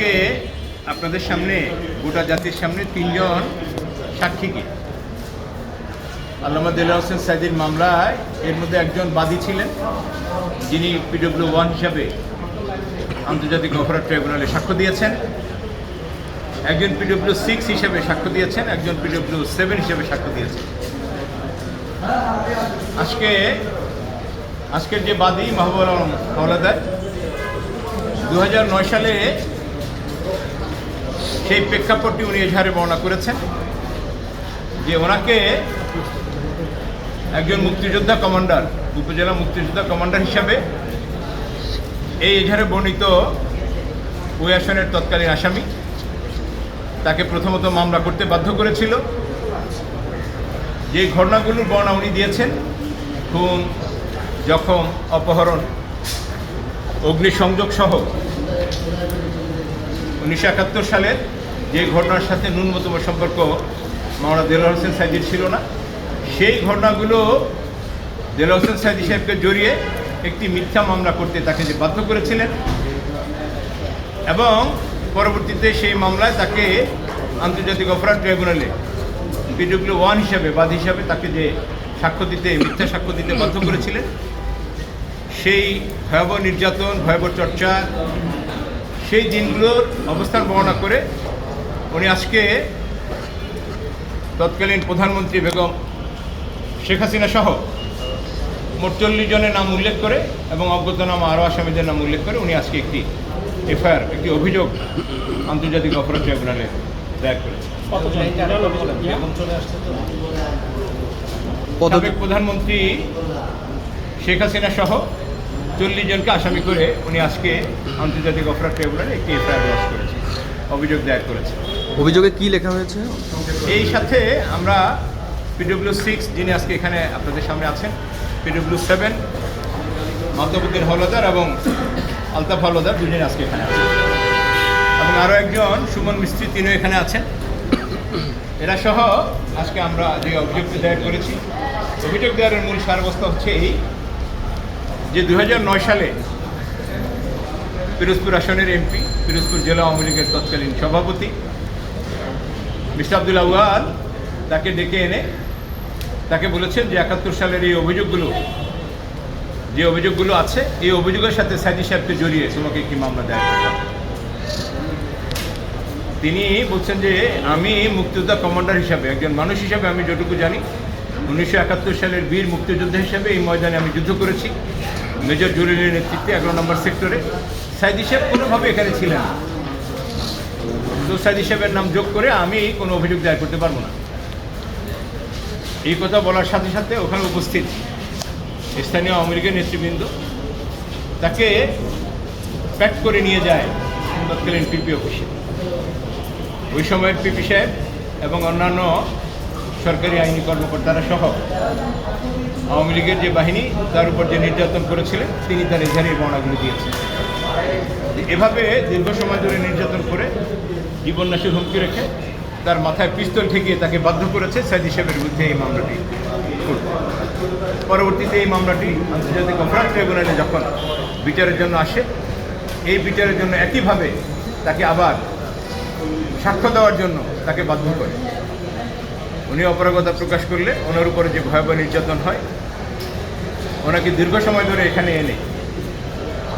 আজকে আপনাদের সামনে গোটা জাতির সামনে তিনজন সাক্ষীকে আল্লামা দেলোয়ার হোসেন সাঈদীর মামলায় এর মধ্যে একজন বাদী ছিলেন, যিনি PW1 হিসাবে আন্তর্জাতিক অপরাধ ট্রাইব্যুনালে সাক্ষ্য দিয়েছেন, একজন PW6 হিসেবে সাক্ষ্য দিয়েছেন, একজন PW7 হিসেবে সাক্ষ্য দিয়েছেন। আজকের যে বাদী মাহবুবুল আলম হাওলাদার 2009 সালে সেই প্রেক্ষাপটটি উনি এজাহারে বর্ণনা করেছেন যে ওনাকে একজন মুক্তিযোদ্ধা কমান্ডার, উপজেলা মুক্তিযোদ্ধা কমান্ডার হিসাবে এই এজাহারে বর্ণিত ওই আসনের তৎকালীন আসামি তাকে প্রথমত মামলা করতে বাধ্য করেছিল। যে ঘটনাগুলোর বর্ণনা উনি দিয়েছেন, খুন, জখম, অপহরণ, অগ্নিসংযোগ সহ 1971 সালের যে ঘটনার সাথে ন্যূনতম সম্পর্ক মাওলানা দেলোয়ার হোসেন সাঈদীর ছিল না, সেই ঘটনাগুলো দেলোয়ার হোসেন সাঈদী সাহেবকে জড়িয়ে একটি মিথ্যা মামলা করতে তাকে যে বাধ্য করেছিলেন, এবং পরবর্তীতে সেই মামলায় তাকে আন্তর্জাতিক অপরাধ ট্রাইব্যুনালে PW1 হিসাবে বাদী হিসাবে তাকে যে মিথ্যা সাক্ষ্য দিতে বাধ্য করেছিলেন, সেই ভয়াবহ নির্যাতন, ভয়াবহ চর্চা, সেই দিনগুলোর অবস্থান বর্ণনা করে উনি আজকে তৎকালীন প্রধানমন্ত্রী বেগম শেখ হাসিনা সহ মোট 40 জনের নাম উল্লেখ করে এবং অজ্ঞাতনামা আরও আসামিদের নাম উল্লেখ করে উনি আজকে একটি FIR, একটি অভিযোগ আন্তর্জাতিক অপরাধ ট্রাইব্যুনালে দায়ের করেছেন। সাবেক প্রধানমন্ত্রী শেখ হাসিনা সহ 40 জনকে আসামি করে উনি আজকে আন্তর্জাতিক অপরাধ ট্রাইব্যুনালে একটি FIR লঞ্চ করেছে, অভিযোগ দায়ের করেছে। অভিযোগে কি লেখা হয়েছে? এই সাথে আমরা PW6 যিনি আজকে এখানে আপনাদের সামনে আছেন, PW7 মাহতাবউদ্দিন হাওলাদার এবং আলতাফ হাওলাদার দুজনে আজকে এখানে আছেন, এবং আরও একজন সুমন মিস্ত্রি, তিনিও এখানে আছেন। এরা সহ আজকে আমরা যে অভিযোগটি দায়ের করেছি, অভিযোগ দায়েরের মূল সারবস্তা হচ্ছে এই যে 2009 সালে পিরোজপুর আসনের MP, পিরোজপুর জেলা আওয়ামী লীগের তৎকালীন সভাপতি মিস্টার আব্দুল আউয়াল তাকে ডেকে এনে তাকে বলেছেন যে 71 সালের এই অভিযোগগুলো আছে, এই অভিযোগের সাথে সাঈদী সাহেবকে জড়িয়ে তোমাকে একটি মামলা দায়ের করতে হবে। তিনি বলছেন যে আমি মুক্তিযোদ্ধা কমান্ডার হিসাবে, একজন মানুষ হিসাবে আমি যতটুকু জানি, 1971 সালের বীর মুক্তিযোদ্ধা হিসাবে এই ময়দানে আমি যুদ্ধ করেছি, মেজর জলিলের নেতৃত্বে 11 নম্বর সেক্টরে। সাঈদী সাহেব কোনোভাবে এখানে ছিলেন না, তো সাঈদী সাহেবের নাম যোগ করে আমি কোনো অভিযোগ দায়ের করতে পারবো না। এই কথা বলার সাথে সাথে ওখানে উপস্থিত স্থানীয় আওয়ামী লীগের নেতৃবৃন্দ তাকে প্যাক করে নিয়ে যায় তৎকালীন PP অফিসে। ওই সময়ের PP সাহেব এবং অন্যান্য সরকারি আইনি কর্মকর্তারা সহ আওয়ামী লীগের যে বাহিনী তার উপর যে নির্যাতন করেছিলেন, তিনি তার এজাহারের বর্ণনাগুলো দিয়েছেন। এভাবে দীর্ঘ সময় ধরে নির্যাতন করে জীবননাশের হুমকি রেখে তার মাথায় পিস্তল ঠেকিয়ে তাকে বাধ্য করেছে সাঈদী সাহেবের বিরুদ্ধে এই মামলাটি করতে। পরবর্তীতে এই মামলাটি আন্তর্জাতিক অপরাধ ট্রাইব্যুনালে যখন বিচারের জন্য আসে, এই বিচারের জন্য একইভাবে তাকে আবার সাক্ষ্য দেওয়ার জন্য তাকে বাধ্য করে। উনি অপারগতা প্রকাশ করলে ওনার উপরে যে ভয়াবহ নির্যাতন হয়, ওনাকে দীর্ঘ সময় ধরে এখানে এনে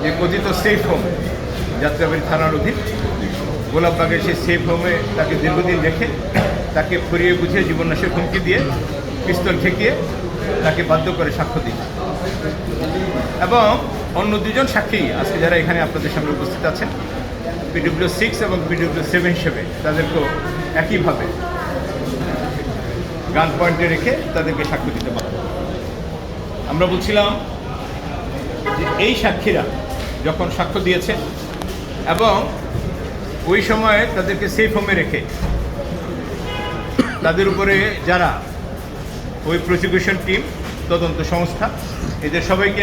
যে কথিত সেফ হোম, যাত্রাবাড়ি থানার অধীন গোলাপবাগের সেই সেফ হোমে তাকে দীর্ঘদিন রেখে তাকে ফুরিয়ে বুঝিয়ে জীবননাশের হুমকি দিয়ে পিস্তল ঠেকিয়ে তাকে বাধ্য করে সাক্ষ্য দিতে। এবং অন্য দুজন সাক্ষী আজকে যারা এখানে আপনাদের সামনে উপস্থিত আছেন, PW6 এবং PW7 হিসেবে তাদেরকেও একইভাবে গান পয়েন্টে রেখে তাদেরকে সাক্ষ্য দিতে বাধ্য। আমরা বলছিলাম যে এই সাক্ষীরা যখন সাক্ষ্য দিয়েছে এবং ওই সময়ে তাদেরকে সেফ হোমে রেখে তাদের উপরে যারা ওই প্রসিকিউশন টিম, তদন্ত সংস্থা, এদের সবাইকে